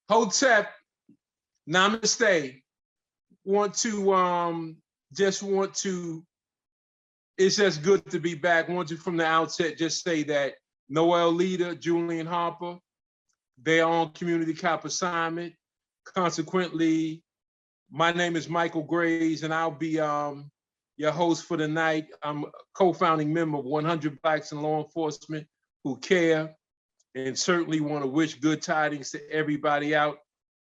Hotep, namaste. Just want to, it's just good to be back. Want to from the outset just say that Noel Leader, Julian Harper, they are on community cop assignment. Consequently, my name is Michael Grays, and I'll be your host for the night. I'm a co-founding member of 100 Blacks in Law Enforcement Who Care, and certainly want to wish good tidings to everybody out.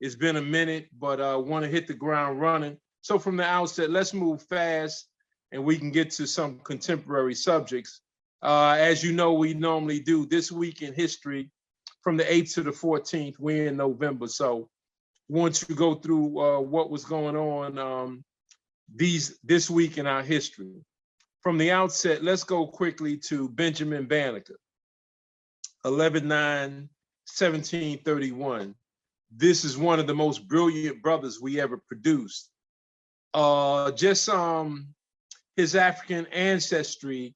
It's been a minute, but want to hit the ground running. So from the outset, let's move fast and we can get to some contemporary subjects. As you know, we normally do this week in history from the 8th to the 14th. We're in November. So want to go through what was going on this week in our history. From the outset, let's go quickly to Benjamin Banneker, 11/9/1731. This is one of the most brilliant brothers we ever produced. Just his African ancestry,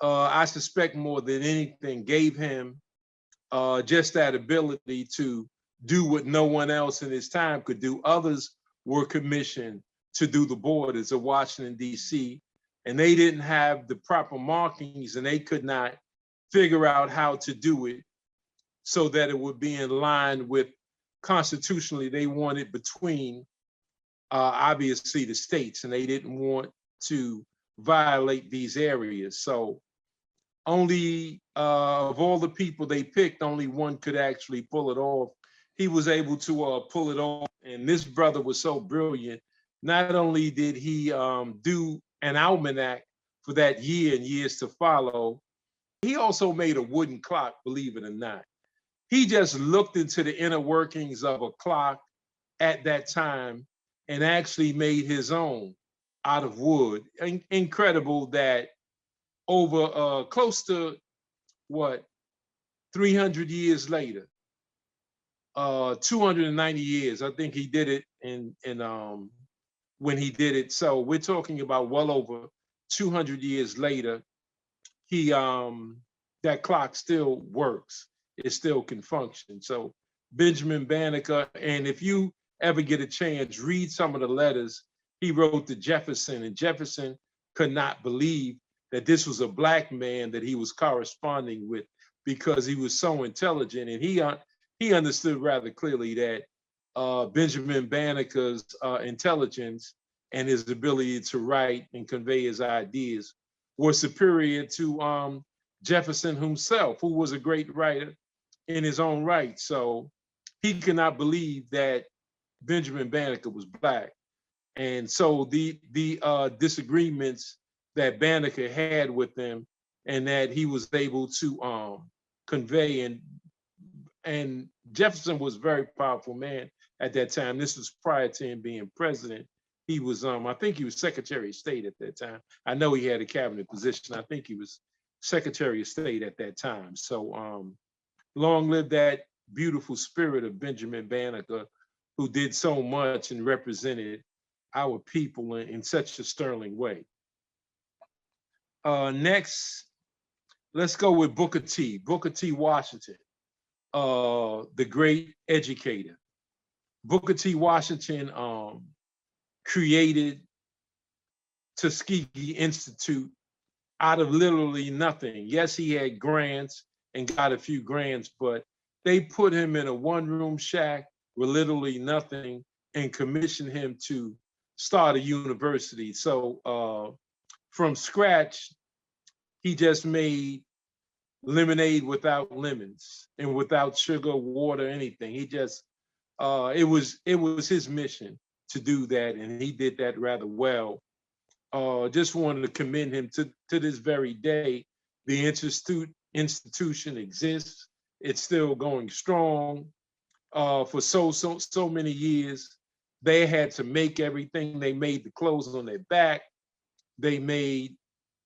I suspect more than anything, gave him just that ability to do what no one else in his time could do. Others were commissioned to do the borders of Washington, D.C., and they didn't have the proper markings and they could not figure out how to do it so that it would be in line with constitutionally they wanted between obviously the states, and they didn't want to violate these areas. So only of all the people they picked, only one could actually pull it off. He was able to pull it off, and this brother was so brilliant. Not only did he do an almanac for that year and years to follow, he also made a wooden clock, believe it or not. He just looked into the inner workings of a clock at that time and actually made his own out of wood. Incredible that over close to 300 years later, 290 years, I think he did it in when he did it. So we're talking about well over 200 years later, he that clock still works. It still can function. So Benjamin Banneker, and if you ever get a chance, read some of the letters he wrote to Jefferson, and Jefferson could not believe that this was a Black man that he was corresponding with, because he was so intelligent, and he understood rather clearly that Benjamin Banneker's intelligence and his ability to write and convey his ideas were superior to Jefferson himself, who was a great writer in his own right. So he could not believe that Benjamin Banneker was Black. And so the disagreements that Banneker had with them, and that he was able to convey, and Jefferson was a very powerful man at that time. This was prior to him being president. He was, I think he was Secretary of State at that time. I know he had a cabinet position. I think he was Secretary of State at that time. So long live that beautiful spirit of Benjamin Banneker, who did so much and represented our people in such a sterling way. Next, let's go with Booker T. Booker T. Washington, the great educator. Booker T. Washington created Tuskegee Institute out of literally nothing. Yes, he had grants and got a few grants, but they put him in a one-room shack with literally nothing and commissioned him to start a university. So from scratch, he just made lemonade without lemons and without sugar, water, anything. He just, it was his mission to do that, and he did that rather well. Just wanted to commend him. To this very day, the institution exists. It's still going strong. For so many years, they had to make everything. They made the clothes on their back. They made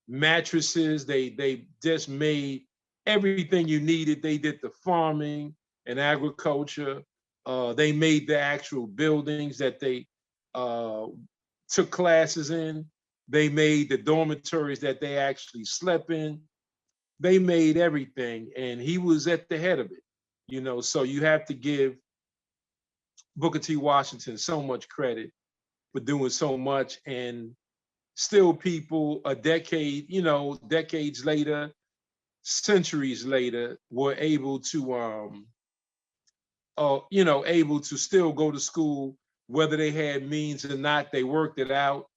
mattresses. They just made everything you needed. They did the farming and agriculture. They made the actual buildings that they took classes in. They made the dormitories that they actually slept in. they made everything, and he was at the head of it. So you have to give Booker T. Washington so much credit for doing so much, and still people a decade, decades later, centuries later, were able to able to still go to school, whether they had means or not. They worked it out.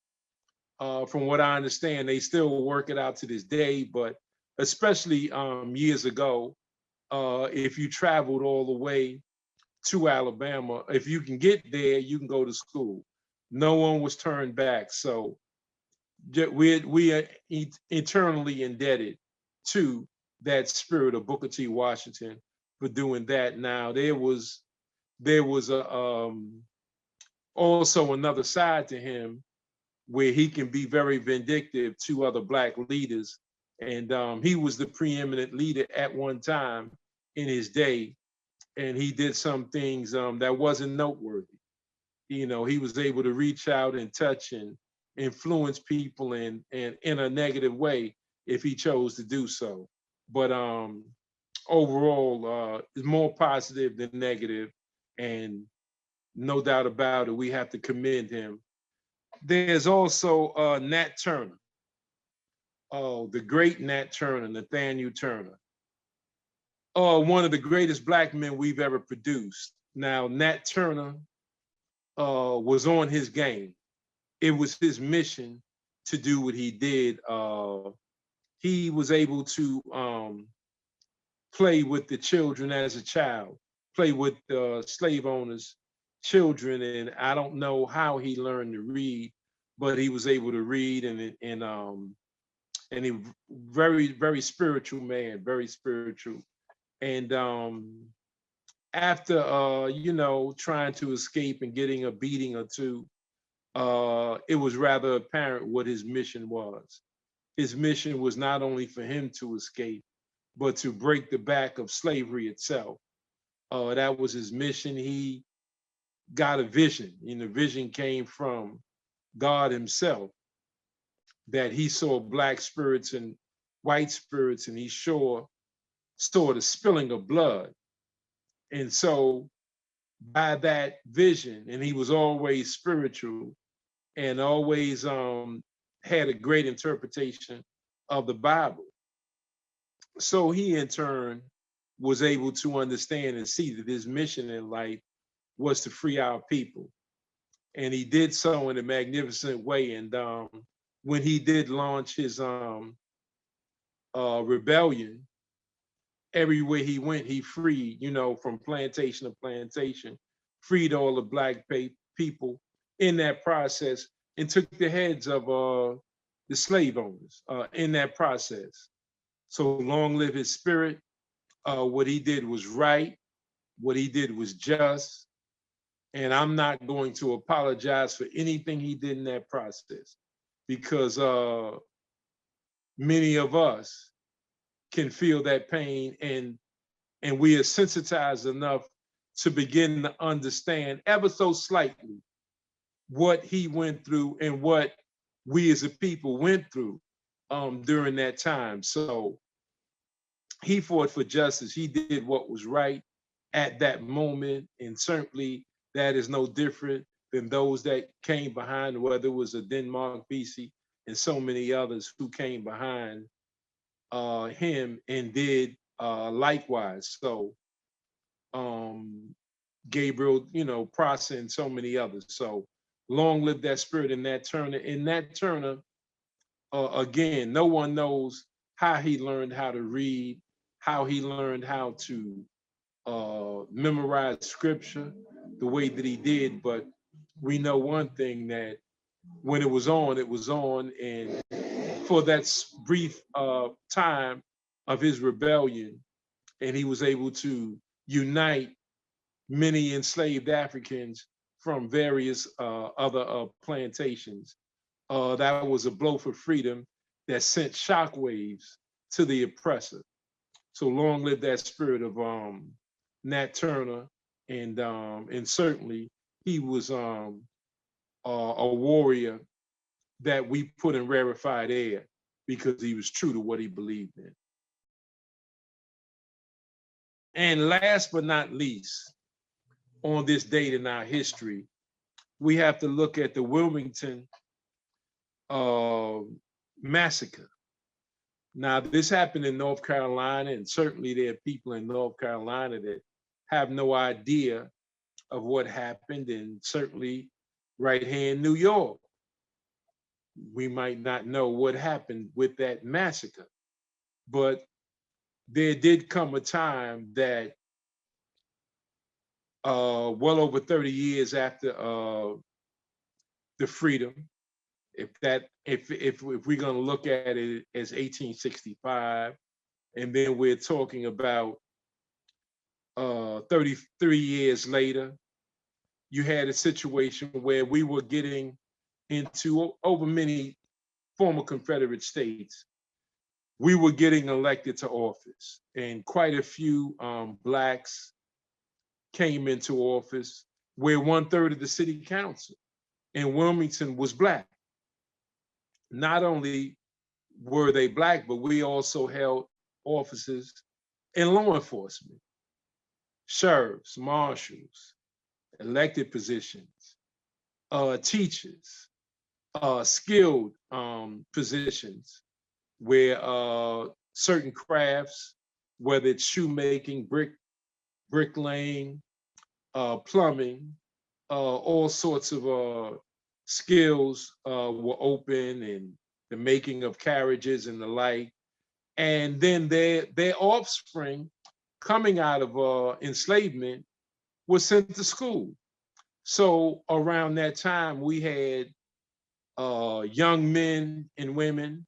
From what I understand, they still work it out to this day. But especially years ago, if you traveled all the way to Alabama, if you can get there, you can go to school. No one was turned back. So we are eternally indebted to that spirit of Booker T. Washington for doing that. Now there was also another side to him where he can be very vindictive to other Black leaders, and he was the preeminent leader at one time in his day, and he did some things that wasn't noteworthy. He was able to reach out and touch and influence people in a negative way if he chose to do so. But overall, it's more positive than negative, and no doubt about it, we have to commend him. There's also Nat Turner. Oh, the great Nat Turner, Nathaniel Turner. One of the greatest Black men we've ever produced. Now, Nat Turner was on his game. It was his mission to do what he did. He was able to play with the children as a child, play with slave owners' children, and I don't know how he learned to read, but he was able to read, and he very very spiritual man, very spiritual, and after trying to escape and getting a beating or two, it was rather apparent what his mission was. His mission was not only for him to escape, but to break the back of slavery itself. That was his mission. He got a vision, and the vision came from God Himself, that he saw Black spirits and white spirits, and he saw the spilling of blood. And so, by that vision, and he was always spiritual and always had a great interpretation of the Bible. So he in turn was able to understand and see that his mission in life was to free our people. And he did so in a magnificent way. And when he did launch his rebellion, everywhere he went, he freed, from plantation to plantation, freed all the Black people in that process, and took the heads of the slave owners in that process. So long live his spirit. What he did was right. What he did was just. And I'm not going to apologize for anything he did in that process, because many of us can feel that pain, and we are sensitized enough to begin to understand ever so slightly what he went through and what we as a people went through during that time. So he fought for justice. He did what was right at that moment, and certainly that is no different than those that came behind, whether it was a Denmark Vesey and so many others who came behind him and did likewise. So Gabriel, Prosser, and so many others. So long live that spirit in Nat Turner. In Nat Turner, again, no one knows how he learned how to read, how he learned how to memorize scripture the way that he did. But we know one thing, that when it was on, it was on. And for that brief time of his rebellion, and he was able to unite many enslaved Africans from various other plantations. That was a blow for freedom that sent shockwaves to the oppressor. So long live that spirit of Nat Turner, and certainly he was a warrior that we put in rarefied air because he was true to what he believed in. And last but not least, on this date in our history, we have to look at the Wilmington uh, massacre. Now, this happened in North Carolina, and certainly there are people in North Carolina that have no idea of what happened, and certainly right here in New York, we might not know what happened with that massacre. But there did come a time that well over 30 years after the freedom, if we're going to look at it as 1865, and then we're talking about 33 years later, you had a situation where we were getting into, over many former Confederate states, we were getting elected to office, and quite a few blacks came into office, where 1/3 of the city council in Wilmington was black. Not only were they black, but we also held offices in law enforcement, sheriffs, marshals, elected positions, teachers, skilled positions where certain crafts, whether it's shoemaking, bricklaying, plumbing, all sorts of skills were open, and the making of carriages and the like. And then their offspring coming out of enslavement was sent to school. So around that time, we had young men and women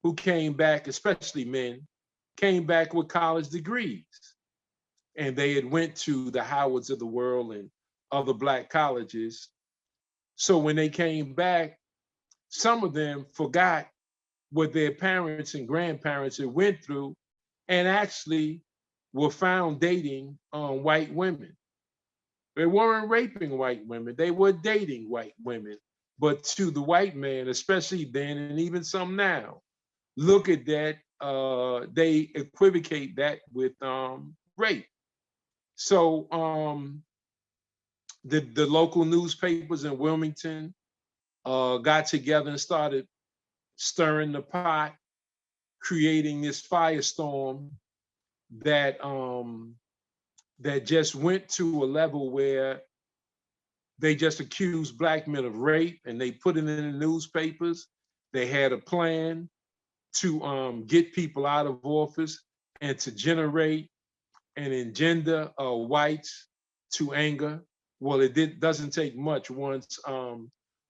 who came back, especially men, came back with college degrees. And they had went to the Howards of the world and other black colleges. So when they came back, some of them forgot what their parents and grandparents had went through, and actually were found dating white women. They weren't raping white women, they were dating white women. But to the white man, especially then and even some now, look at that, they equivocate that with rape. So the local newspapers in Wilmington got together and started stirring the pot, creating this firestorm that that just went to a level where they just accused black men of rape, and they put it in the newspapers. They had a plan to get people out of office and to generate and engender whites to anger. Well, doesn't take much once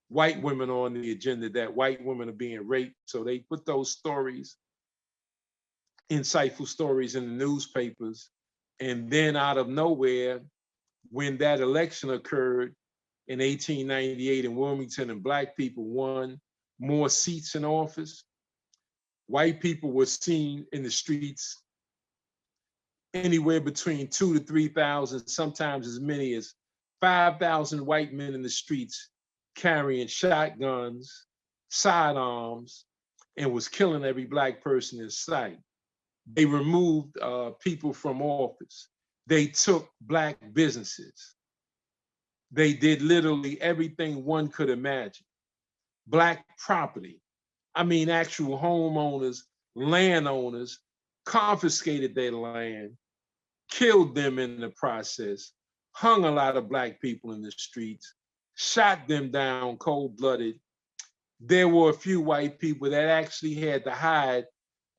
white women are on the agenda that white women are being raped. So they put those stories, insightful stories, in the newspapers. And then out of nowhere, when that election occurred in 1898 in Wilmington and black people won more seats in office, white people were seen in the streets anywhere between 2 to 3,000, sometimes as many as 5,000 white men in the streets carrying shotguns, sidearms, and was killing every black person in sight. They removed people from office. They took black businesses. They did literally everything one could imagine. Black property. I mean, actual homeowners, landowners confiscated their land, killed them in the process, hung a lot of black people in the streets, shot them down cold-blooded. There were a few white people that actually had to hide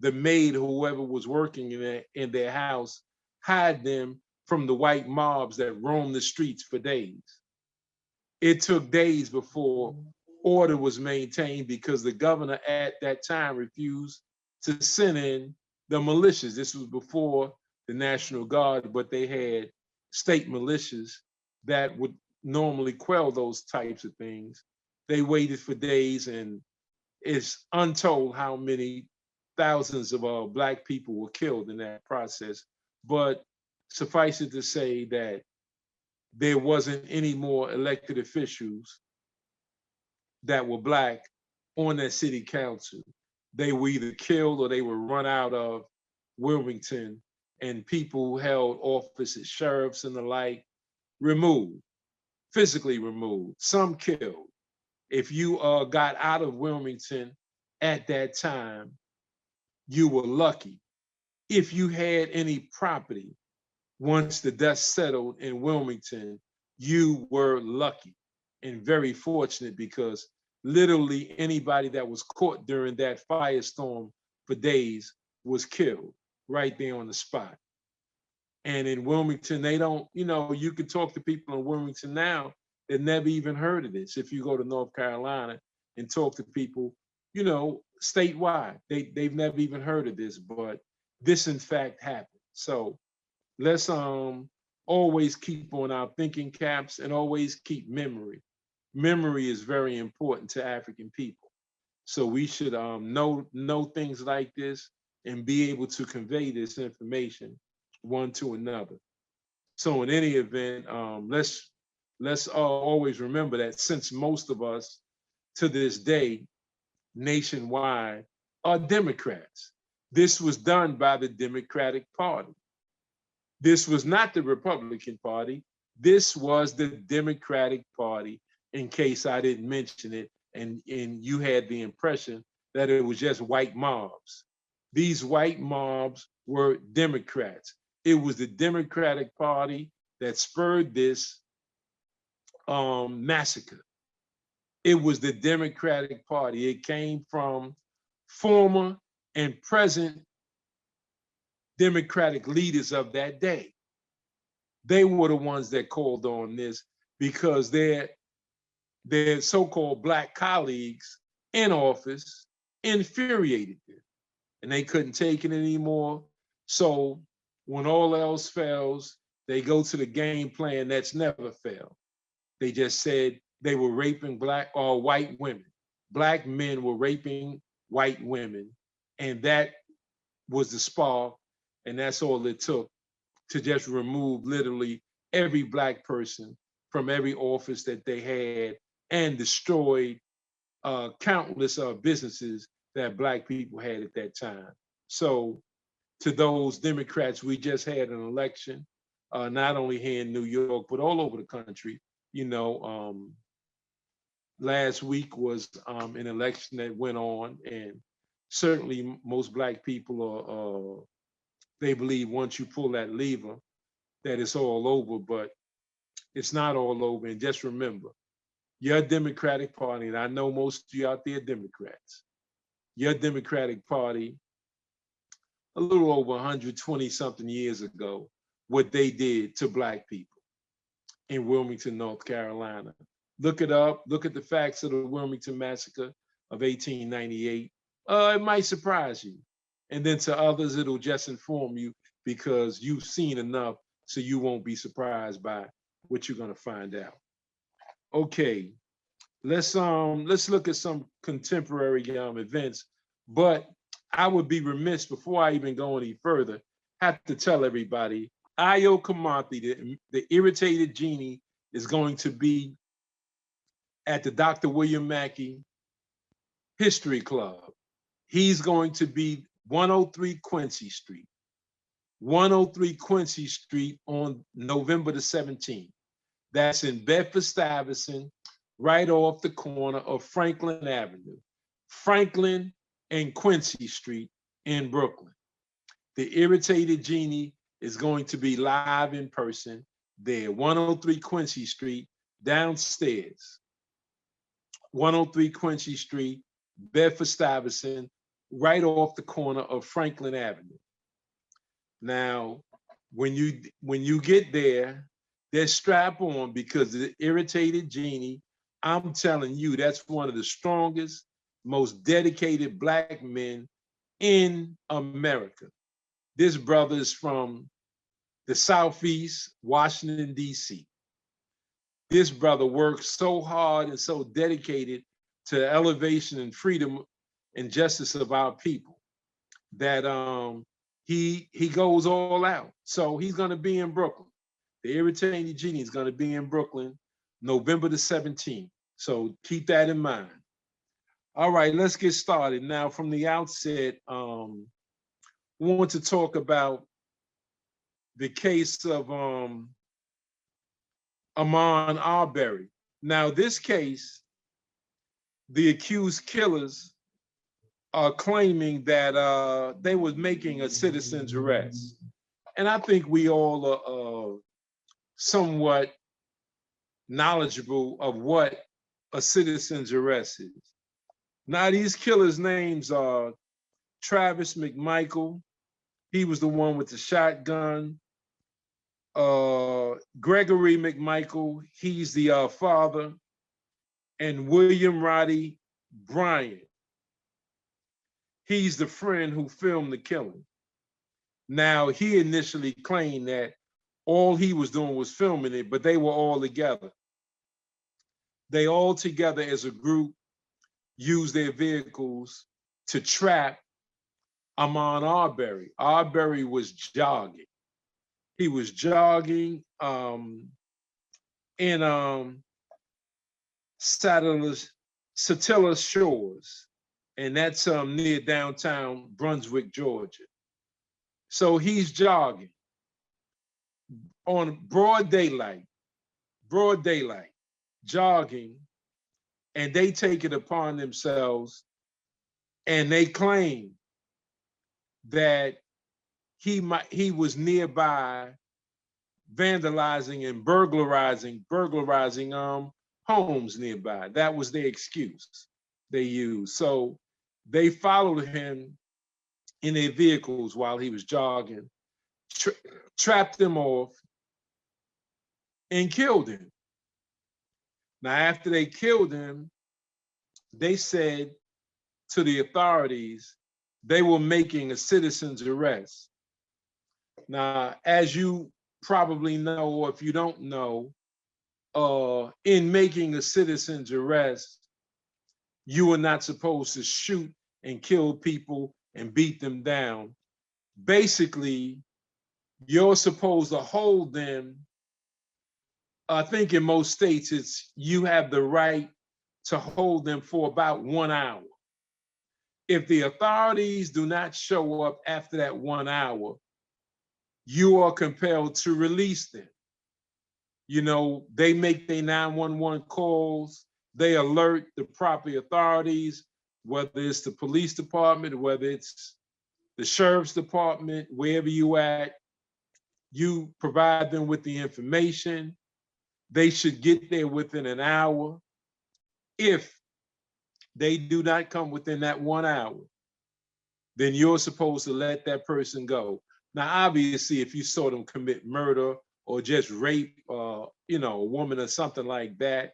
the maid, whoever was working in their house, hide them from the white mobs that roamed the streets for days. It took days before order was maintained because the governor at that time refused to send in the militias. This was before the National Guard, but they had state militias that would normally quell those types of things. They waited for days, and it's untold how many thousands of black people were killed in that process. But suffice it to say that there wasn't any more elected officials that were black on that city council. They were either killed or they were run out of Wilmington and people who held office as sheriffs and the like, removed, physically removed, some killed. If you got out of Wilmington at that time, you were lucky. If you had any property once the dust settled in Wilmington, you were lucky and very fortunate because literally anybody that was caught during that firestorm for days was killed right there on the spot. And in Wilmington, they don't, you can talk to people in Wilmington now that never even heard of this. If you go to North Carolina and talk to people, statewide, they've never even heard of this, but this in fact happened. So let's always keep on our thinking caps and always keep memory. Memory is very important to African people. So we should know things like this and be able to convey this information one to another. So in any event, let's always remember that since most of us to this day nationwide are Democrats, this was done by the Democratic Party. This was not the Republican Party. This was the Democratic Party, in case I didn't mention it, and you had the impression that it was just white mobs. These white mobs were Democrats. It was the Democratic Party that spurred this massacre. It was the Democratic Party. It came from former and present Democratic leaders of that day. They were the ones that called on this because their so-called black colleagues in office infuriated them and they couldn't take it anymore. So when all else fails, they go to the game plan that's never failed. They just said they were raping black or white women. Black men were raping white women, and that was the spark, and that's all it took to just remove literally every black person from every office that they had and destroyed countless businesses that black people had at that time. So to those Democrats, we just had an election, not only here in New York, but all over the country. Last week was an election that went on, and certainly most black people they believe once you pull that lever that it's all over, but it's not all over. And just remember, your Democratic Party, and I know most of you out there are Democrats, your Democratic Party, a little over 120 something years ago, what they did to black people in Wilmington, North Carolina. Look it up, look at the facts of the Wilmington Massacre of 1898. It might surprise you. And then to others, it'll just inform you because you've seen enough so you won't be surprised by what you're gonna find out. Okay, let's look at some contemporary events, but I would be remiss before I even go any further, have to tell everybody, Ayo Kamathi, the irritated genie, is going to be at the Dr. William Mackey History Club. He's going to be 103 Quincy Street. 103 Quincy Street on November the 17th. That's in Bedford-Stuyvesant, right off the corner of Franklin Avenue. Franklin and Quincy Street in Brooklyn. The irritated genie is going to be live in person there, 103 Quincy Street, downstairs. 103 Quincy Street, Bedford-Stuyvesant, right off the corner of Franklin Avenue. Now, when you get there, they're strap on because the irritated genie, I'm telling you, that's one of the strongest, most dedicated black men in America. This brother is from the Southeast, Washington, D.C. This brother works so hard and so dedicated to the elevation and freedom and justice of our people that he goes all out. So he's gonna be in Brooklyn. The irritating genie is gonna be in Brooklyn, November the 17th. So keep that in mind. All right, let's get started. Now from the outset, we want to talk about the case of Ahmaud Arbery. Now, this case, the accused killers are claiming that they was making a citizen's arrest. And I think we all are somewhat knowledgeable of what a citizen's arrest is. Now, these killers' names are Travis McMichael. He was the one with the shotgun. Gregory McMichael, he's the father. And William Roddy Bryant, he's the friend who filmed the killing. Now, he initially claimed that all he was doing was filming it, but they were all together. They all together as a group used their vehicles to trap Ahmaud Arbery. Arbery was jogging. He was jogging in Satilla Shores, and that's near downtown Brunswick, Georgia. So he's jogging on broad daylight, jogging, and they take it upon themselves and they claim that he was nearby vandalizing and burglarizing homes nearby. That was their excuse they used. So they followed him in their vehicles while he was jogging, trapped him off, and killed him. Now, after they killed him, they said to the authorities they were making a citizen's arrest. Now, as you probably know, or if you don't know, in making a citizen's arrest, you are not supposed to shoot and kill people and beat them down. Basically, you're supposed to hold them. I think in most states, it's you have the right to hold them for about 1 hour. If the authorities do not show up after that 1 hour, you are compelled to release them. You know, they make their 911 calls, they alert the proper authorities, whether it's the police department, whether it's the sheriff's department, wherever you at, you provide them with the information. They should get there within an hour. If they do not come within that 1 hour, then you're supposed to let that person go. Now, obviously, if you saw them commit murder or just rape, a woman or something like that,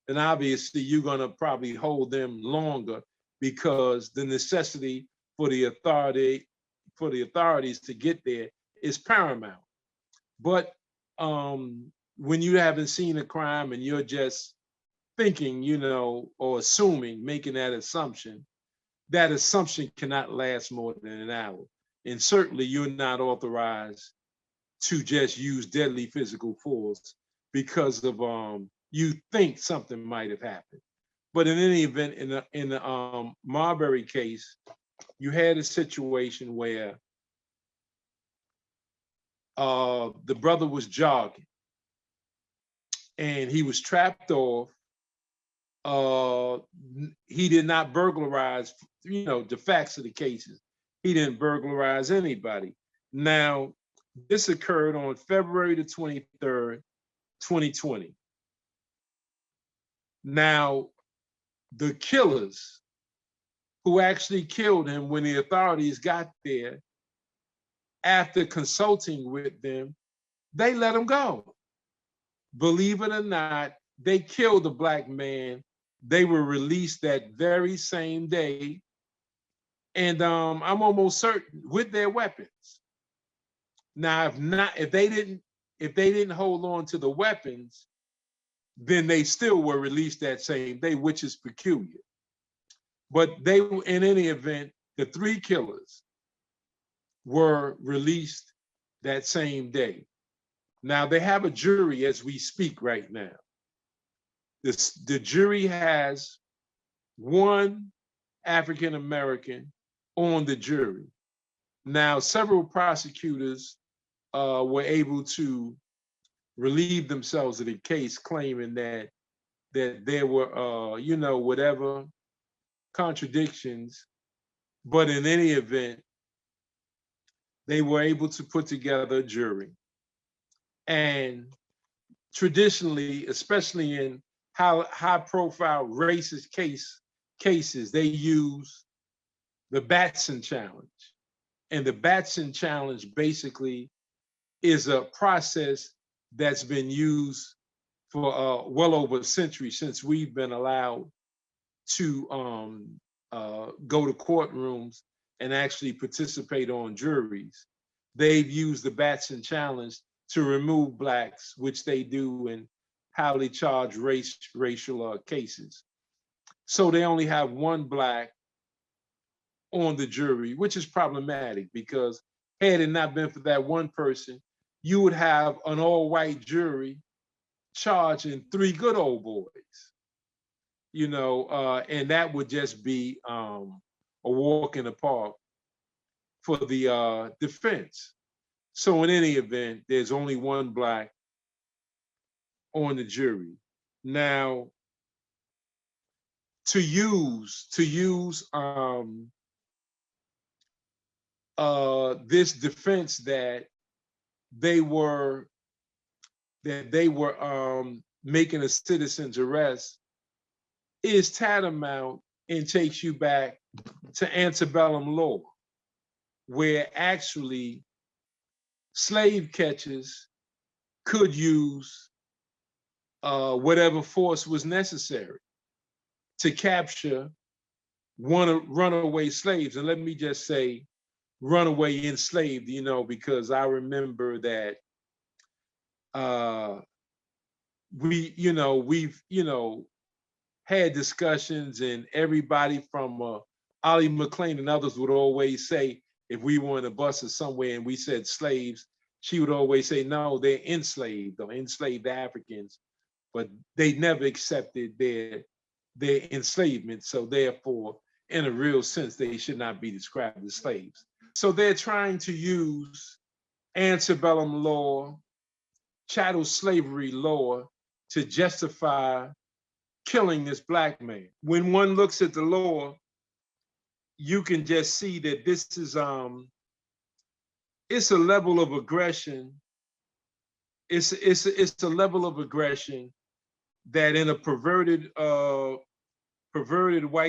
then obviously you're gonna probably hold them longer because the necessity for the authorities to get there is paramount. But when you haven't seen a crime and you're just thinking, or assuming, making that assumption cannot last more than an hour. And certainly you're not authorized to just use deadly physical force because of you think something might have happened. But in any event, in the Marbury case, you had a situation where the brother was jogging and he was trapped off. He did not burglarize, the facts of the cases. He didn't burglarize anybody. Now, this occurred on February the 23rd, 2020. Now, the killers who actually killed him, when the authorities got there, after consulting with them, they let him go. Believe it or not, they killed the Black man. They were released that very same day. And I'm almost certain with their weapons. Now, if they didn't hold on to the weapons, then they still were released that same day, which is peculiar. But they, in any event, the 3 killers were released that same day. Now, they have a jury as we speak right now. The jury has 1 African American on the jury. Now, several prosecutors were able to relieve themselves of the case, claiming that there were, whatever contradictions, but in any event, they were able to put together a jury. And traditionally, especially in high-profile racist cases, they use the Batson challenge. And the Batson challenge basically is a process that's been used for well over a century since we've been allowed to go to courtrooms and actually participate on juries. They've used the Batson challenge to remove blacks, which they do in highly charged racial cases. So they only have one black on the jury, which is problematic because had it not been for that one person, you would have an all-white jury charging three good old boys, and that would just be a walk in the park for the defense. So in any event, there's only one black on the jury. Now, to use this defense that they were making a citizen's arrest is tantamount and takes you back to antebellum law, where actually slave catchers could use whatever force was necessary to capture runaway slaves. And let me just say runaway enslaved, because I remember that we've had discussions, and everybody from Ollie McLean and others would always say, if we were in a bus or somewhere and we said slaves, she would always say, no, they're enslaved or enslaved Africans, but they never accepted their enslavement. So therefore, in a real sense, they should not be described as slaves. So they're trying to use antebellum law, chattel slavery law to justify killing this black man. When one looks at the law, you can just see that this is it's a level of aggression. It's a level of aggression that in a perverted white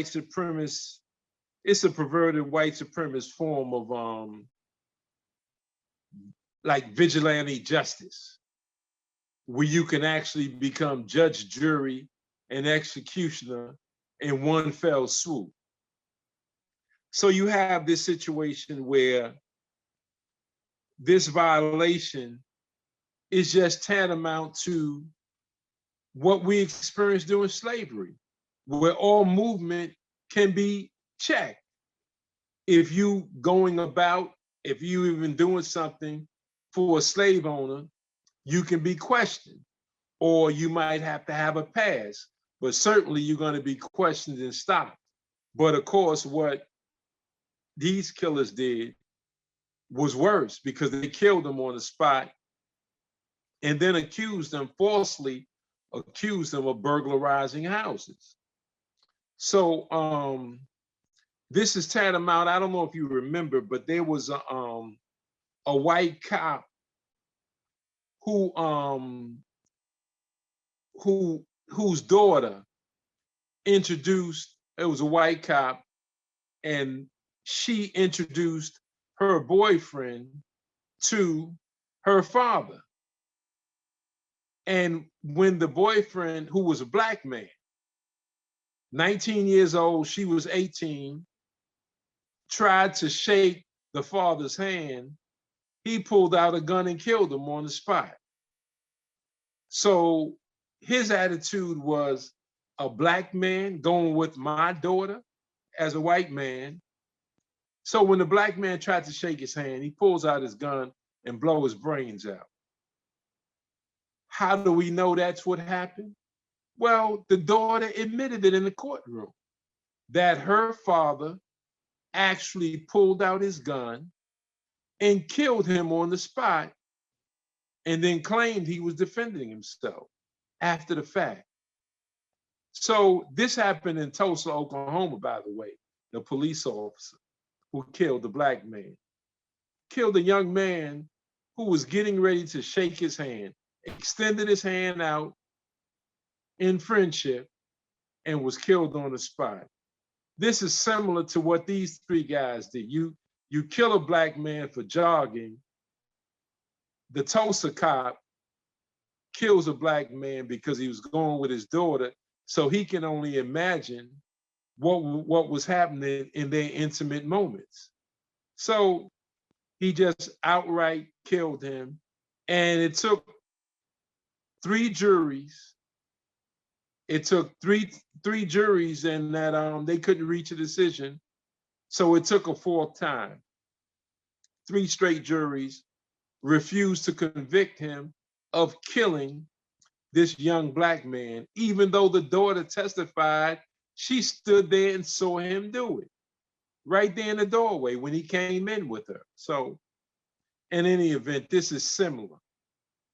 supremacist, it's a perverted white supremacist form of like vigilante justice, where you can actually become judge, jury, and executioner in one fell swoop. So you have this situation where this violation is just tantamount to what we experienced during slavery, where all movement can be checked. If you even doing something for a slave owner, you can be questioned, or you might have to have a pass, but certainly you're going to be questioned and stopped. But of course, what these killers did was worse, because they killed them on the spot and then falsely accused them of burglarizing houses. So this is tantamount. I don't know if you remember, but there was a white cop whose daughter introduced. It was a white cop, and she introduced her boyfriend to her father. And when the boyfriend, who was a black man, 19 years old, she was 18, tried to shake the father's hand, he pulled out a gun and killed him on the spot. So his attitude was, a black man going with my daughter as a white man. So when the black man tried to shake his hand, he pulls out his gun and blows his brains out. How do we know that's what happened? Well, the daughter admitted it in the courtroom, that her father actually pulled out his gun and killed him on the spot and then claimed he was defending himself after the fact. So this happened in Tulsa, Oklahoma, by the way. The police officer who killed the black man killed a young man who was getting ready to shake his hand, extended his hand out in friendship, and was killed on the spot. This is similar to what these three guys did. You kill a black man for jogging. The Tulsa cop kills a black man because he was going with his daughter, so he can only imagine what was happening in their intimate moments. So he just outright killed him, and it took three juries. It took three juries, and that they couldn't reach a decision. So it took a fourth time. Three straight juries refused to convict him of killing this young black man, even though the daughter testified she stood there and saw him do it right there in the doorway when he came in with her. So, in any event, this is similar.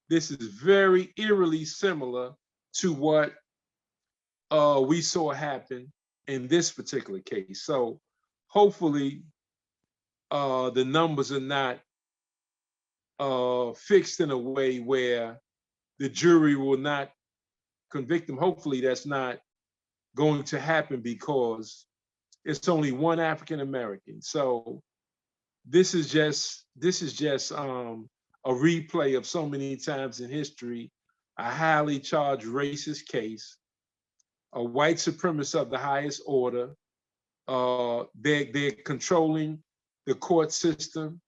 This is very eerily similar to what we saw happen in this particular case. So, hopefully, the numbers are not fixed in a way where the jury will not convict him. Hopefully, that's not going to happen because it's only one African American. So this is just a replay of so many times in history, a highly charged racist case, a white supremacist of the highest order. They're controlling the court system.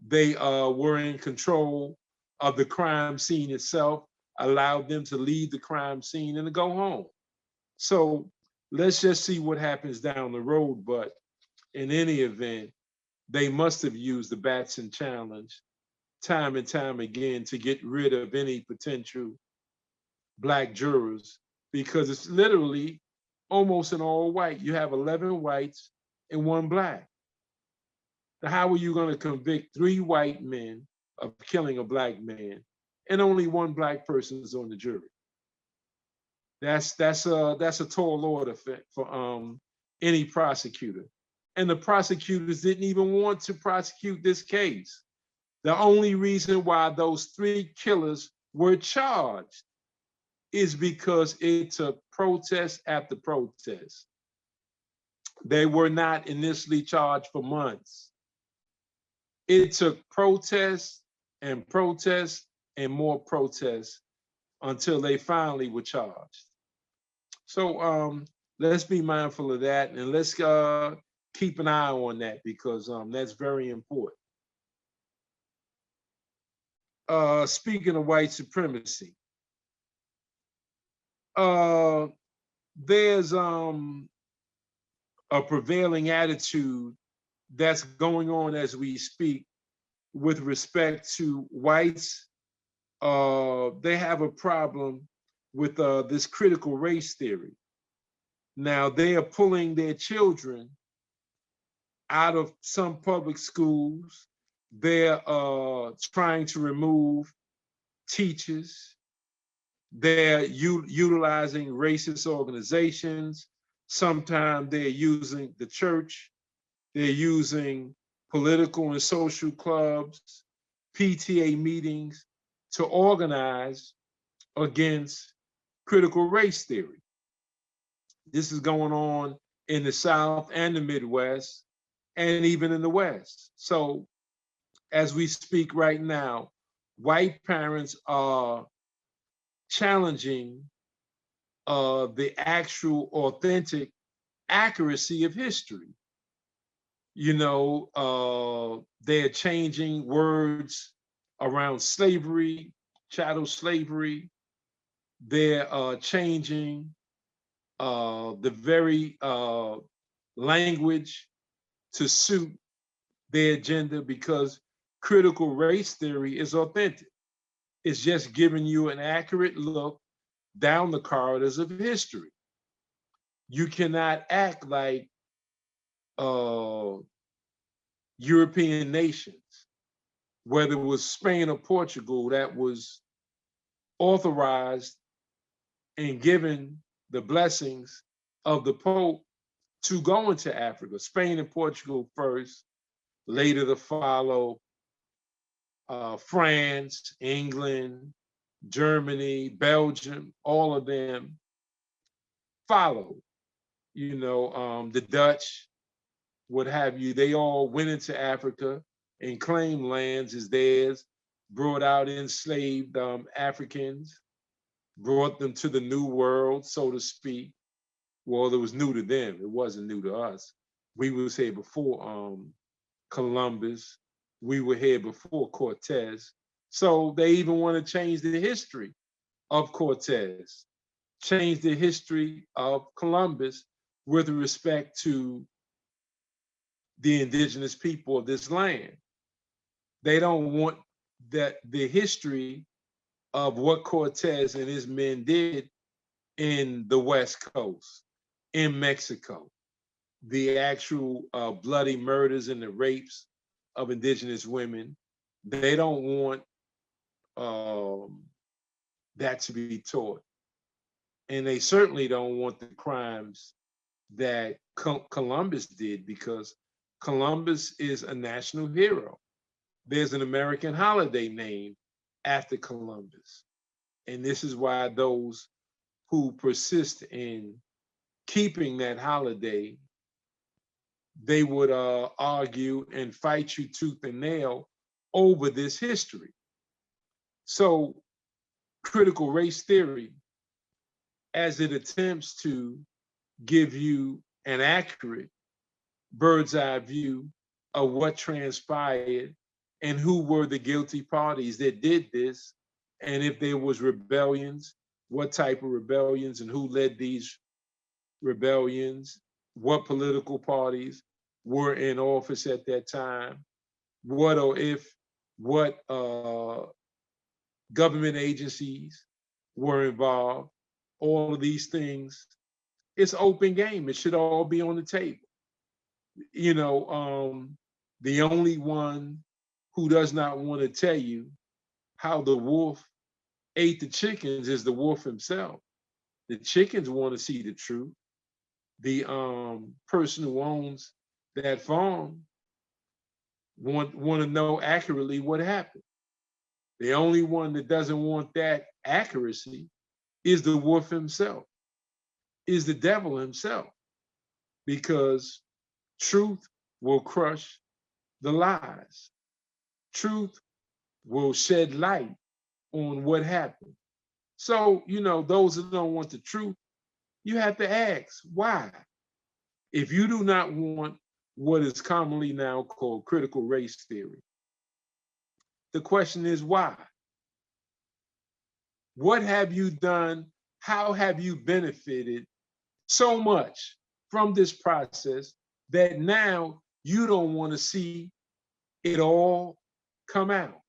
They were in control of the crime scene itself, allowed them to leave the crime scene and to go home. So let's just see what happens down the road. But in any event, they must have used the Batson challenge time and time again to get rid of any potential black jurors because it's literally almost an all white. You have 11 whites and one black. Now, how are you going to convict three white men of killing a black man and only one black person is on the jury? That's a tall order for any prosecutor. And the prosecutors didn't even want to prosecute this case. The only reason why those three killers were charged is because it took protest after protest. They were not initially charged for months. It took protests and protests and more protests until they finally were charged. So let's be mindful of that, and let's keep an eye on that because that's very important. Speaking of white supremacy, there's a prevailing attitude that's going on as we speak with respect to whites. They have a problem with this critical race theory. Now, they are pulling their children out of some public schools. They're trying to remove teachers. They're utilizing racist organizations. Sometimes they're using the church. They're using political and social clubs, PTA meetings to organize against critical race theory. This is going on in the South and the Midwest, and even in the West. So as we speak right now, white parents are challenging the actual authentic accuracy of history. You know, they're changing words around slavery, chattel slavery. They're changing the very language to suit their agenda because critical race theory is authentic. It's just giving you an accurate look down the corridors of history. You cannot act like European nations. whether it was Spain or Portugal, that was authorized and given the blessings of the Pope to go into Africa. Spain and Portugal first, later to follow France, England, Germany, Belgium, all of them followed. The Dutch, what have you, they all went into Africa and claimed lands as theirs, brought out enslaved Africans, brought them to the New World, so to speak. Well, it was new to them. It wasn't new to us. We was here before Columbus. We were here before Cortez. So they even want to change the history of Cortez, change the history of Columbus with respect to the indigenous people of this land. They don't want that the history of what Cortez and his men did in the West Coast, in Mexico, the actual bloody murders and the rapes of indigenous women. They don't want that to be taught. And they certainly don't want the crimes that Columbus did, because Columbus is a national hero. There's an American holiday named after Columbus. And this is why those who persist in keeping that holiday, they would argue and fight you tooth and nail over this history. So critical race theory, as it attempts to give you an accurate bird's eye view of what transpired and who were the guilty parties that did this, and if there was rebellions, what type of rebellions and who led these rebellions, what political parties were in office at that time, what government agencies were involved, all of these things. It's open game. It should all be on the table. The only one who does not want to tell you how the wolf ate the chickens is the wolf himself. The chickens want to see the truth. The person who owns that farm want to know accurately what happened. The only one that doesn't want that accuracy is the wolf himself, is the devil himself, because truth will crush the lies. Truth will shed light on what happened. So, those that don't want the truth, you have to ask why. If you do not want what is commonly now called critical race theory, the question is why? What have you done? How have you benefited so much from this process that now you don't want to see it all come out?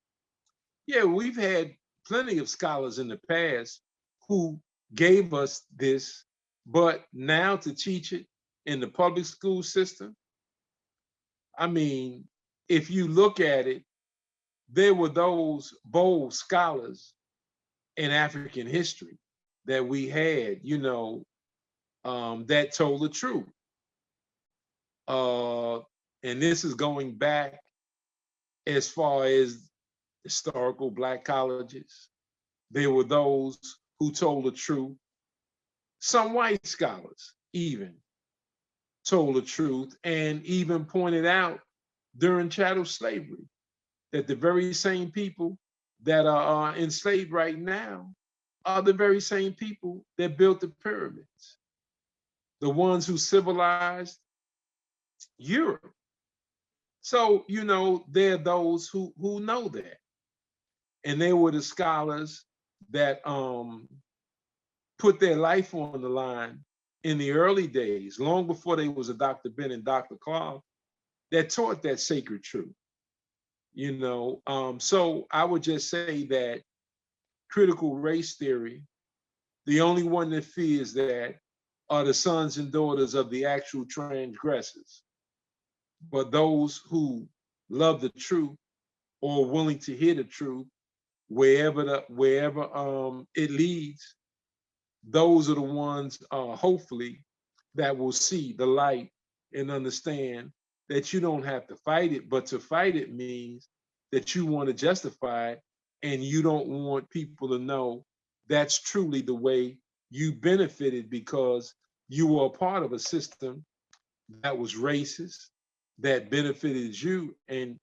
Yeah, we've had plenty of scholars in the past who gave us this, but now to teach it in the public school system, I mean, if you look at it, there were those bold scholars in African history that we had, that told the truth. And this is going back as far as historical Black colleges. There were those who told the truth. Some white scholars even told the truth and even pointed out during chattel slavery that the very same people that are enslaved right now are the very same people that built the pyramids, the ones who civilized Europe. So, there are those who know that. And they were the scholars that put their life on the line in the early days, long before they was a Dr. Ben and Dr. Clark, that taught that sacred truth. So I would just say that critical race theory, the only one that fears that are the sons and daughters of the actual transgressors. But those who love the truth or willing to hear the truth, wherever it leads, those are the ones, hopefully, that will see the light and understand that you don't have to fight it, but to fight it means that you want to justify it, and you don't want people to know that's truly the way you benefited, because you were a part of a system that was racist, that benefited you, and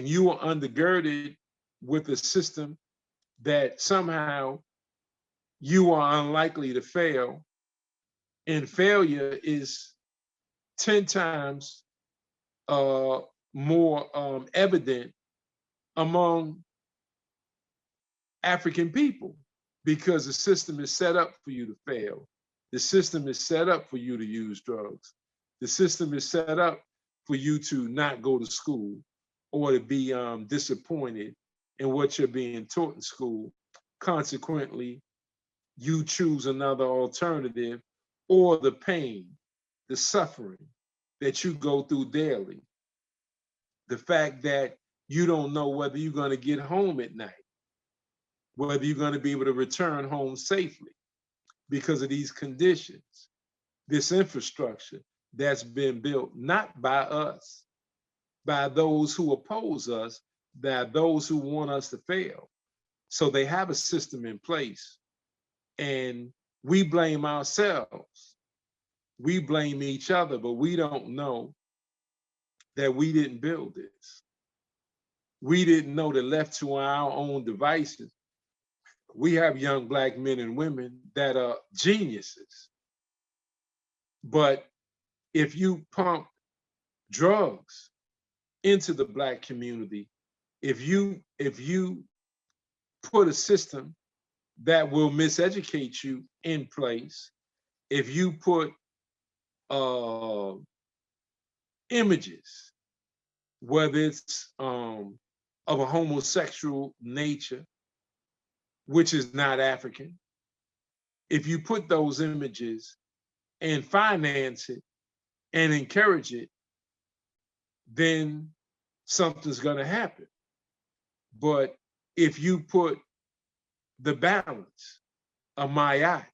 you were undergirded with a system that somehow you are unlikely to fail, and failure is 10 times more evident among African people, because the system is set up for you to fail. The system is set up for you to use drugs. The system is set up for you to not go to school, or to be disappointed in what you're being taught in school. Consequently, you choose another alternative, or the pain, the suffering that you go through daily, the fact that you don't know whether you're going to get home at night, whether you're going to be able to return home safely because of these conditions, this infrastructure that's been built not by us, by those who oppose us, by those who want us to fail. So they have a system in place, and we blame ourselves. We blame each other, but we don't know that we didn't build this. We didn't know that left to our own devices, we have young Black men and women that are geniuses. But if you pump drugs into the Black community, if you put a system that will miseducate you in place, if you put uh, images, whether it's of a homosexual nature, which is not African, if you put those images and finance it and encourage it, then something's going to happen. But if you put the balance of Mayat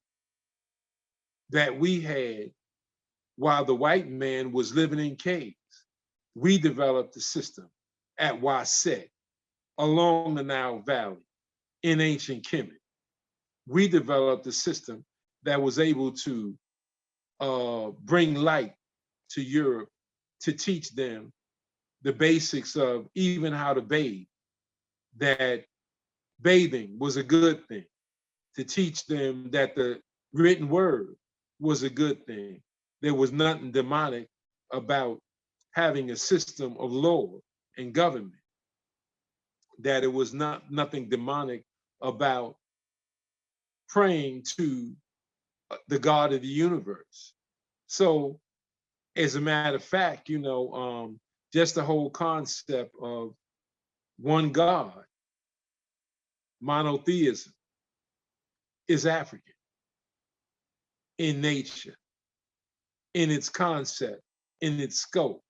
that we had while the white man was living in caves, we developed a system at Waset along the Nile Valley in ancient Kemet. We developed a system that was able to bring light to Europe, to teach them the basics of even how to bathe, that bathing was a good thing, to teach them that the written word was a good thing. There was nothing demonic about having a system of law and government, that it was nothing demonic about praying to the God of the universe. So, as a matter of fact, just the whole concept of one God, monotheism, is African in nature, in its concept, in its scope,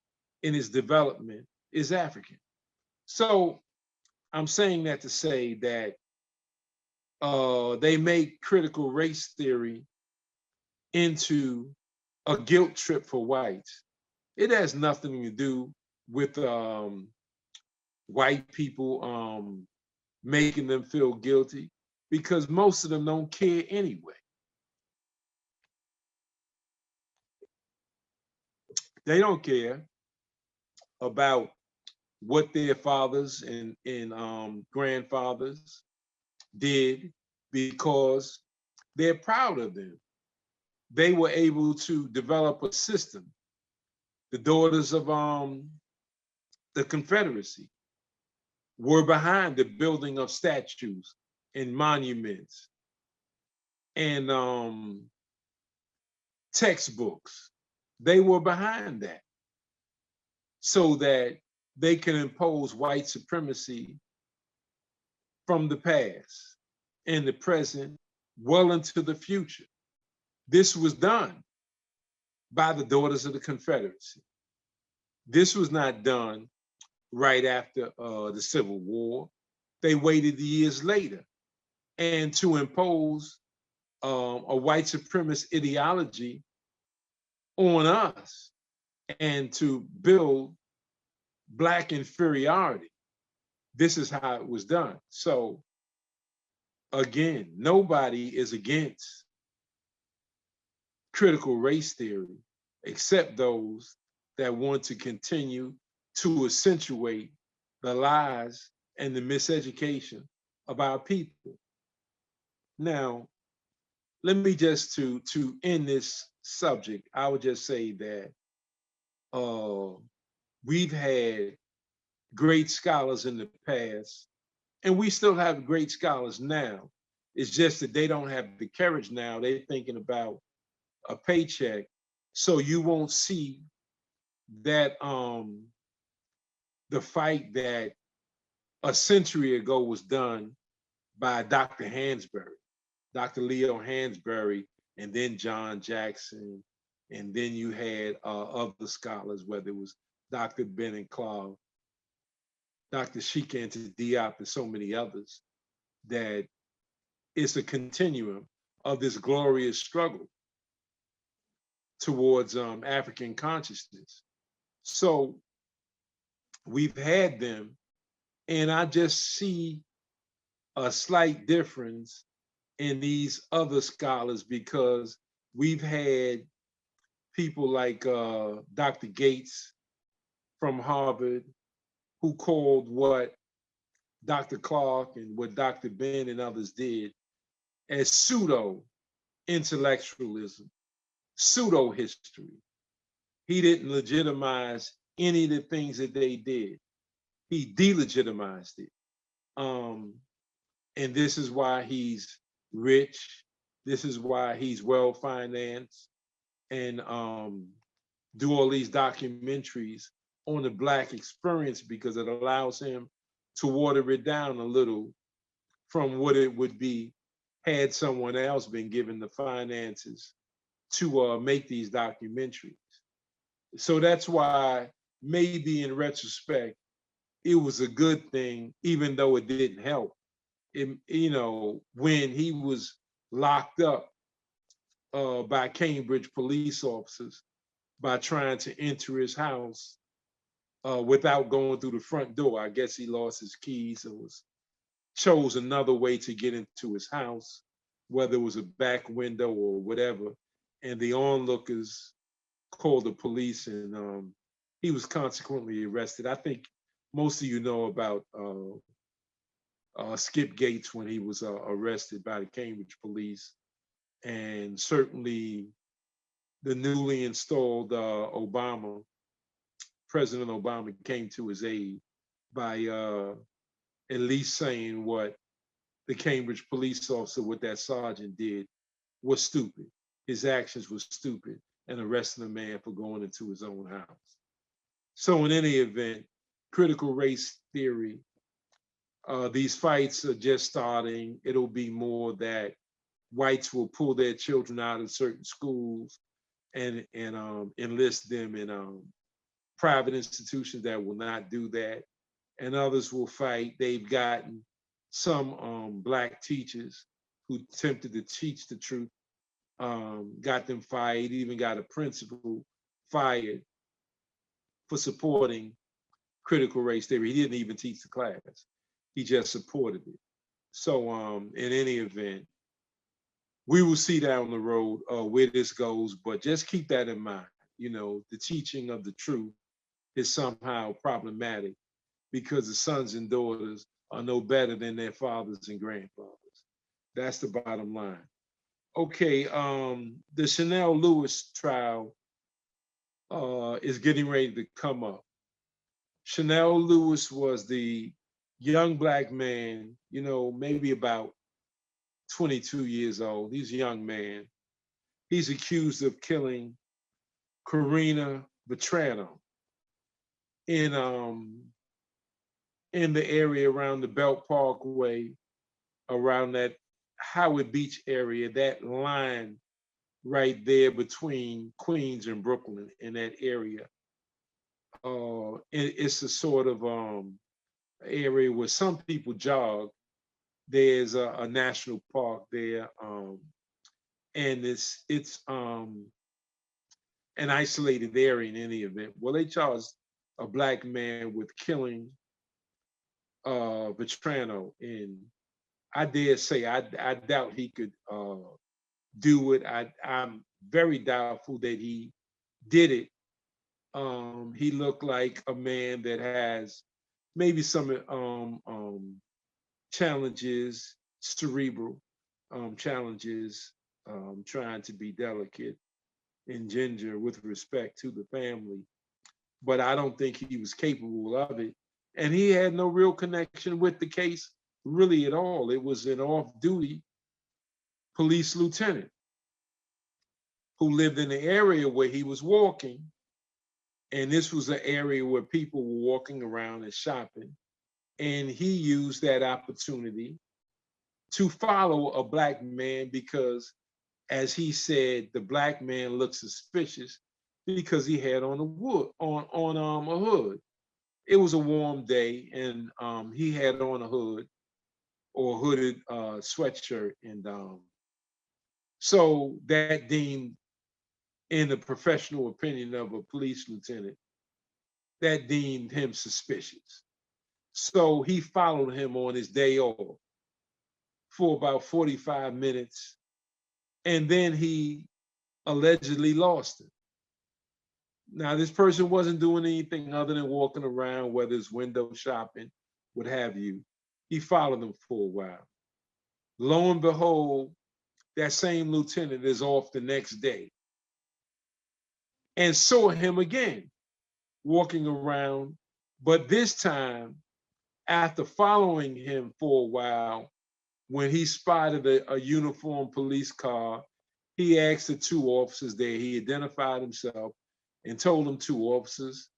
in its development, is African. So I'm saying that to say that they make critical race theory into a guilt trip for whites. It has nothing to do with white people making them feel guilty, because most of them don't care anyway. They don't care about what their fathers and grandfathers did, because they're proud of them. They were able to develop a system. The daughters of the Confederacy were behind the building of statues and monuments and textbooks. They were behind that so that they can impose white supremacy from the past and the present well into the future. This was done by the daughters of the Confederacy. This was not done right after the Civil War. They waited years later. And to impose a white supremacist ideology on us and to build Black inferiority. This is how it was done. So again, nobody is against critical race theory except those that want to continue to accentuate the lies and the miseducation of our people. Now, let me just to end this subject, I would just say that uh, we've had great scholars in the past, and we still have great scholars now. It's just that they don't have the courage now. They're thinking about a paycheck, so you won't see that the fight that a century ago was done by Dr. Hansberry, Dr. Leo Hansberry, and then John Jackson, and then you had other scholars, whether it was Dr. Ben Clark, Dr. Shikanta Diop, and so many others, that it's a continuum of this glorious struggle towards African consciousness. So we've had them, and I just see a slight difference in these other scholars because we've had people like Dr. Gates from Harvard who called what Dr. Clark and what Dr. Ben and others did as pseudo intellectualism, pseudo history. He didn't legitimize any of the things that they did. He delegitimized it. And this is why he's rich. This is why he's well financed and do all these documentaries on the Black experience because it allows him to water it down a little from what it would be had someone else been given the finances to make these documentaries. So that's why maybe in retrospect, it was a good thing, even though it didn't help. When he was locked up by Cambridge police officers by trying to enter his house without going through the front door. I guess he lost his keys and chose another way to get into his house, whether it was a back window or whatever. And the onlookers called the police, and he was consequently arrested. I think most of you know about Skip Gates when he was arrested by the Cambridge police, and certainly the newly installed President Obama came to his aid by at least saying what the Cambridge police officer, what that sergeant did, was stupid. His actions were stupid, and arresting a man for going into his own house. So in any event, critical race theory, these fights are just starting. It'll be more that whites will pull their children out of certain schools and enlist them in private institutions that will not do that, and others will fight. They've gotten some Black teachers who attempted to teach the truth, got them fired, even got a principal fired for supporting critical race theory. He didn't even teach the class. He just supported it. So in any event, we will see down the road where this goes, but just keep that in mind. The teaching of the truth is somehow problematic because the sons and daughters are no better than their fathers and grandfathers. That's the bottom line. Okay, the Chanel Lewis trial is getting ready to come up. Chanel Lewis was the young Black man, maybe about 22 years old. He's a young man. He's accused of killing Karina Vetrano in the area around the Belt Parkway, around that Howard Beach area, that line right there between Queens and Brooklyn, in that area. it's a sort of area where some people jog. There's a national park there, and it's an isolated area in any event. Well, they charged a black man with killing Vetrano, and I dare say I doubt he could do it. I'm very doubtful that he did it. He looked like a man that has maybe some challenges, cerebral challenges, trying to be delicate and ginger with respect to the family. But I don't think he was capable of it. And he had no real connection with the case really at all. It was an off duty police lieutenant who lived in the area where he was walking. And this was an area where people were walking around and shopping. And he used that opportunity to follow a black man because, as he said, the black man looked suspicious because he had on a wood on a hood. It was a warm day, and he had on a hood or hooded sweatshirt, and so that deemed, in the professional opinion of a police lieutenant, that deemed him suspicious. So he followed him on his day off for about 45 minutes, and then he allegedly lost him. Now, this person wasn't doing anything other than walking around, whether it's window shopping, what have you. He followed them for a while. Lo and behold, that same lieutenant is off the next day and saw him again walking around. But this time, after following him for a while, when he spotted a uniformed police car, he asked the two officers there, he identified himself and told them two officers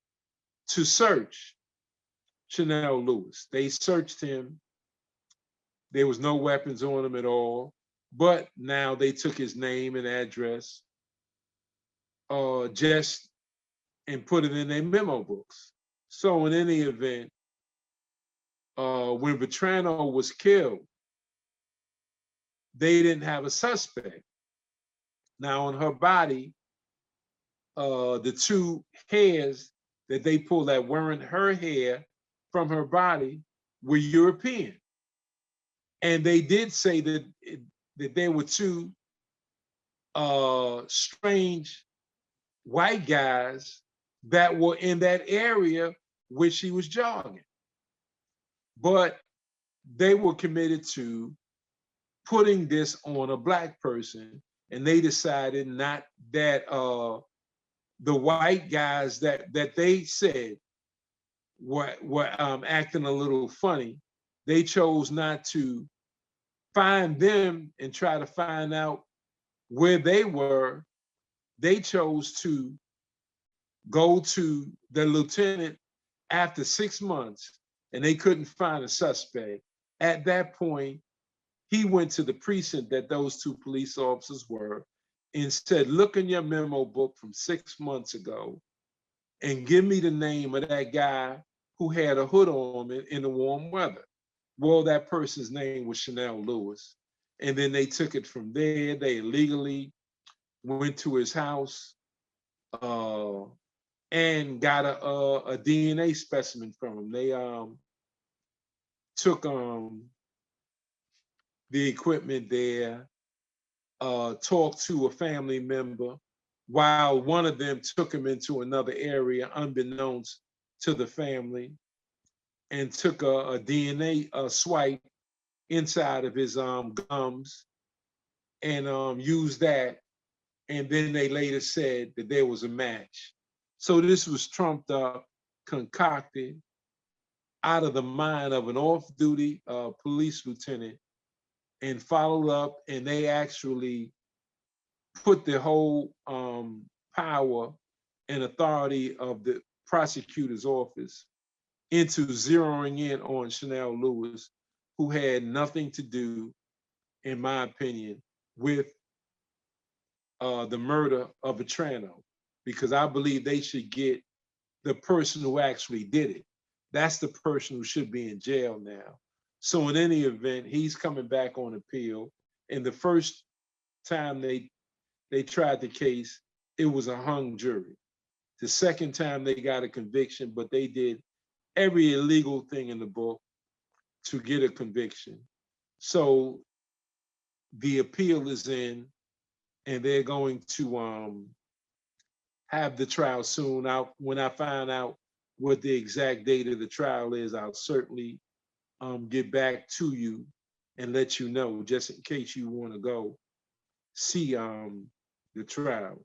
to search Chanel Lewis. They searched him. There was no weapons on him at all. But now they took his name and address just and put it in their memo books. So in any event, when Vetrano was killed, they didn't have a suspect. Now on her body, the two hairs that they pulled that weren't her hair from her body were European. And they did say that there were two strange white guys that were in that area where she was jogging. But they were committed to putting this on a black person, and they decided not that the white guys that they said were acting a little funny. They chose not to find them and try to find out where they were. They chose to go to the lieutenant after 6 months, and they couldn't find a suspect. At that point, he went to the precinct that those two police officers were and said, look in your memo book from 6 months ago and give me the name of that guy who had a hood on in the warm weather. Well, that person's name was Chanel Lewis. And then they took it from there. They illegally went to his house uh, and got a DNA specimen from him. They took the equipment there, talked to a family member, while one of them took him into another area unbeknownst to the family, and took a DNA swipe inside of his gums and used that. And then they later said that there was a match. So this was trumped up, concocted out of the mind of an off-duty police lieutenant and followed up, and they actually put the whole power and authority of the prosecutor's office into zeroing in on Chanel Lewis, who had nothing to do, in my opinion, with the murder of Vetrano, because I believe they should get the person who actually did it. That's the person who should be in jail now. So in any event, he's coming back on appeal. And the first time they tried the case, it was a hung jury. The second time they got a conviction, but they did every illegal thing in the book to get a conviction. So the appeal is in, and they're going to have the trial soon. Out when I find out what the exact date of the trial is, I'll certainly get back to you and let you know, just in case you want to go see the trial.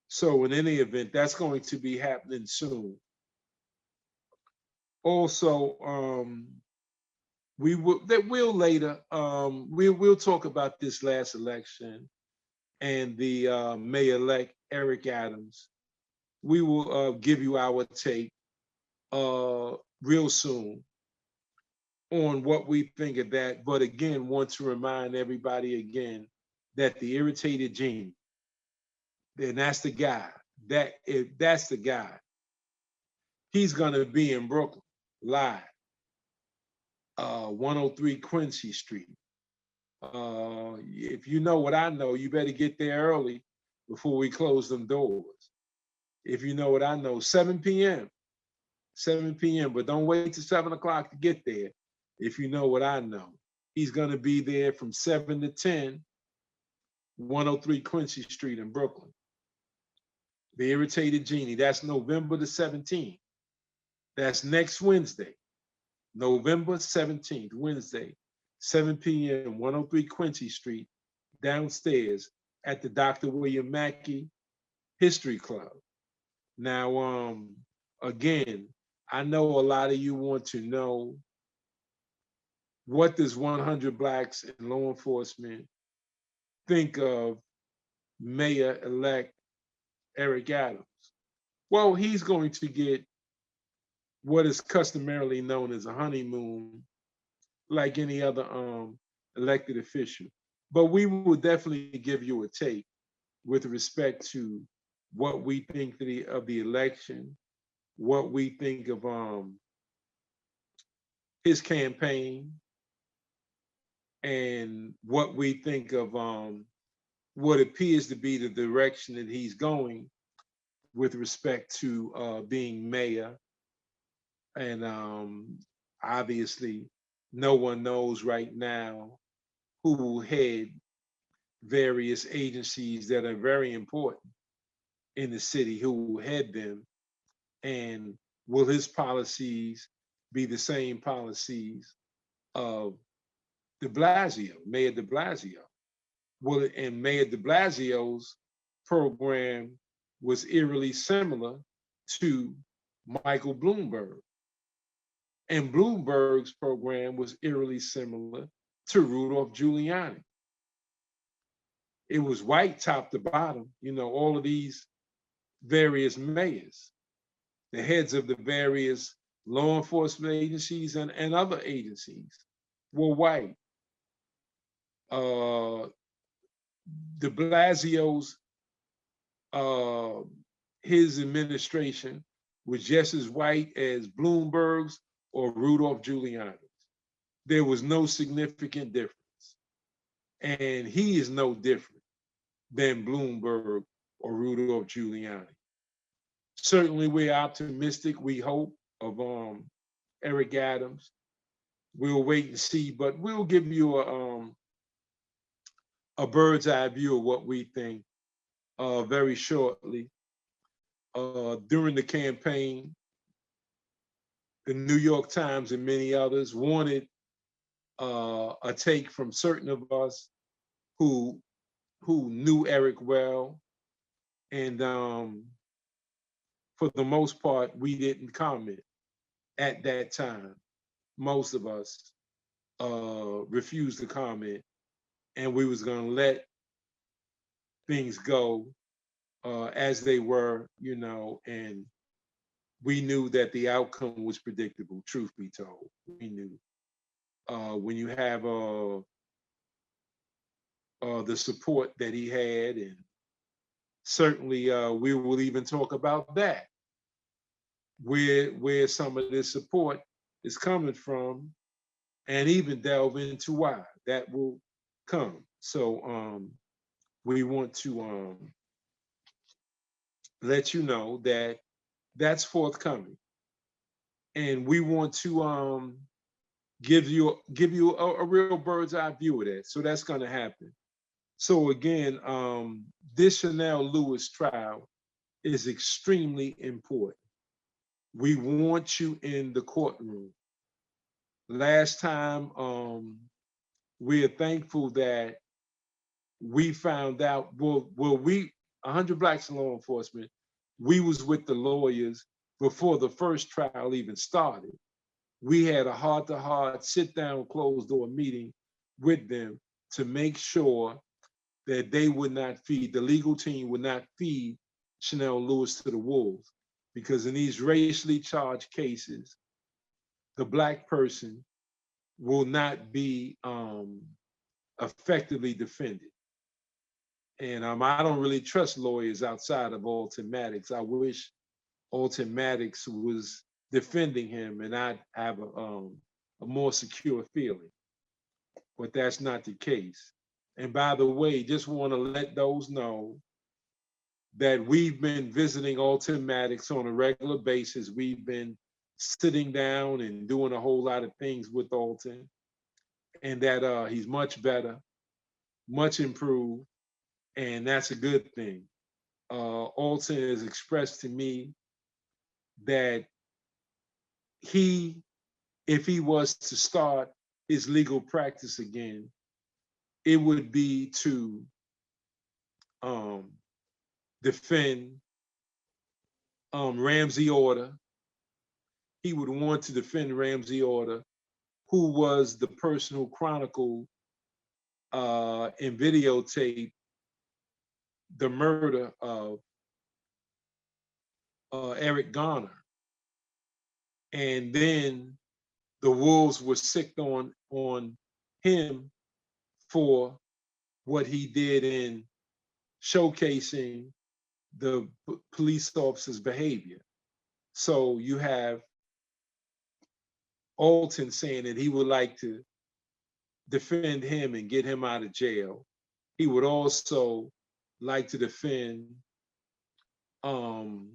So in any event, that's going to be happening soon. Also, we'll later we'll talk about this last election and the mayor-elect Eric Adams. We will give you our take real soon on what we think of that. But again, want to remind everybody again that the irritated genie, and that's the guy. That if that's the guy, he's gonna be in Brooklyn live, 103 Quincy Street. If you know what I know, you better get there early before we close them doors. If you know what I know, 7 p.m. 7 p.m. But don't wait till 7 o'clock to get there. If you know what I know, he's gonna be there from 7 to 10, 103 Quincy Street in Brooklyn. The Irritated Genie. That's November the 17th. That's next Wednesday, November 17th, Wednesday, 7 p.m., 103 Quincy Street, downstairs at the Dr. William Mackey History Club. Now, again, I know a lot of you want to know, what does 100 Blacks in law enforcement think of Mayor-elect Eric Adams? Well, he's going to get what is customarily known as a honeymoon, like any other elected official. But we will definitely give you a take with respect to what we think of the election, what we think of his campaign, and what we think of what appears to be the direction that he's going with respect to being mayor. And obviously, no one knows right now who will head various agencies that are very important in the city, who will head them, and will his policies be the same policies of de Blasio, Mayor de Blasio? And Mayor de Blasio's program was eerily similar to Michael Bloomberg. And Bloomberg's program was eerily similar to Rudolph Giuliani. It was white top to bottom, all of these various mayors, the heads of the various law enforcement agencies and other agencies were white. De Blasio's, his administration was just as white as Bloomberg's or Rudolph Giuliani's. There was no significant difference. And he is no different than Bloomberg or Rudolph Giuliani. Certainly, we're optimistic, we hope, of Eric Adams. We'll wait and see, but we'll give you a bird's eye view of what we think very shortly. During the campaign, the New York Times and many others wanted a take from certain of us who knew Eric well, and for the most part, we didn't comment at that time. Most of us refused to comment, and we was going to let things go as they were, and we knew that the outcome was predictable, truth be told. We knew. When you have the support that he had, and certainly we will even talk about that where some of this support is coming from, and even delve into why that will come. So we want to let you know that that's forthcoming, and we want to give you a real bird's eye view of that. So that's going to happen. So again, this Chanel Lewis trial is extremely important. We want you in the courtroom. Last time, we're thankful that we found out. Well, 100 Blacks in law enforcement, we was with the lawyers before the first trial even started. We had a heart-to-heart, sit-down, closed-door meeting with them to make sure that they would not feed, the legal team would not feed Chanel Lewis to the wolves. Because in these racially charged cases, the Black person will not be effectively defended. And I don't really trust lawyers outside of Alton Maddox. I wish Alton Maddox was defending him and I'd have a more secure feeling. But that's not the case. And by the way, just want to let those know that we've been visiting Alton Maddox on a regular basis. We've been sitting down and doing a whole lot of things with Alton, and that he's much better, much improved, and that's a good thing. Alton has expressed to me that he, if he was to start his legal practice again, it would be to um, defend Ramsey Order. He would want to defend Ramsey Order, who was the person who chronicled and videotaped the murder of Eric Garner. And then the wolves were sicked on him for what he did in showcasing the police officer's behavior. So you have Alton saying that he would like to defend him and get him out of jail. He would also like to defend El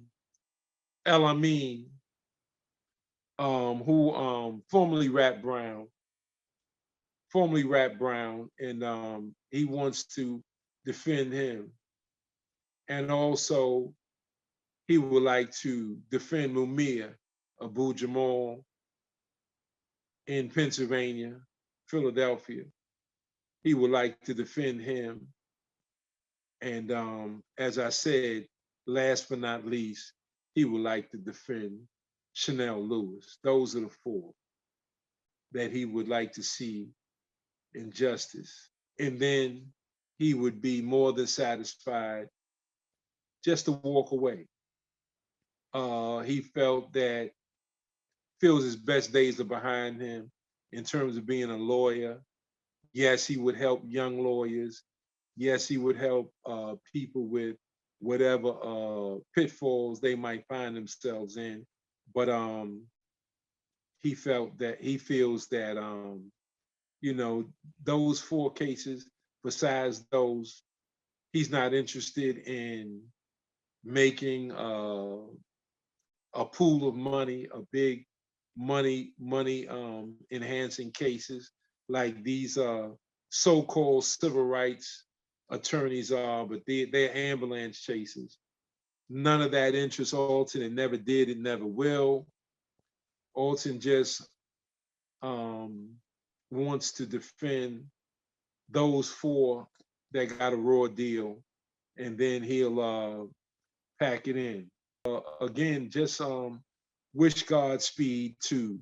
Amin, who formerly Rap Brown, and he wants to defend him. And also, he would like to defend Mumia Abu Jamal in Pennsylvania, Philadelphia. He would like to defend him. And as I said, last but not least, he would like to defend Chanel Lewis. Those are the four that he would like to see in justice. And then he would be more than satisfied just to walk away. He feels his best days are behind him in terms of being a lawyer. Yes, he would help young lawyers. Yes, he would help people with whatever pitfalls they might find themselves in. But he feels that those four cases, besides those, he's not interested in making a pool of money, a big money enhancing cases like these so-called civil rights attorneys are, but they're ambulance chasers. None of that interests Alton. It never did. It never will. Alton just wants to defend those four that got a raw deal, and then he'll pack it in. Again, just wish Godspeed to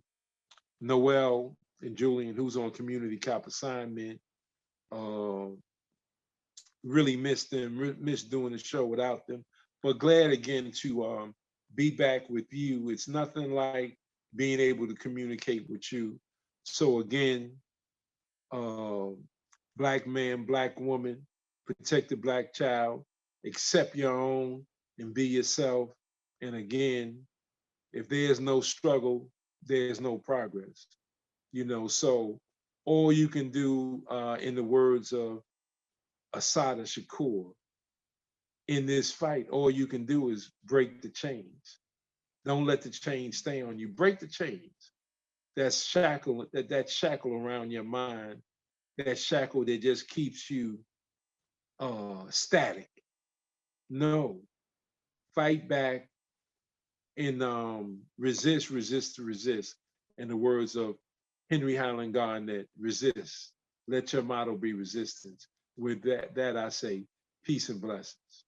Noel and Julian, who's on community cop assignment. Really missed them, missed doing the show without them, but glad again to be back with you. It's nothing like being able to communicate with you. So again, Black man, Black woman, protect the Black child, accept your own and be yourself. And again, If there's no struggle, there's no progress. So all you can do, in the words of Asada Shakur, in this fight, all you can do is break the chains. Don't let the chains stay on you. Break the chains. That shackle around your mind, that shackle that just keeps you static. No, fight back and resist to resist. In the words of Henry Highland Garnett, resist. Let your motto be resistance. With that I say peace and blessings.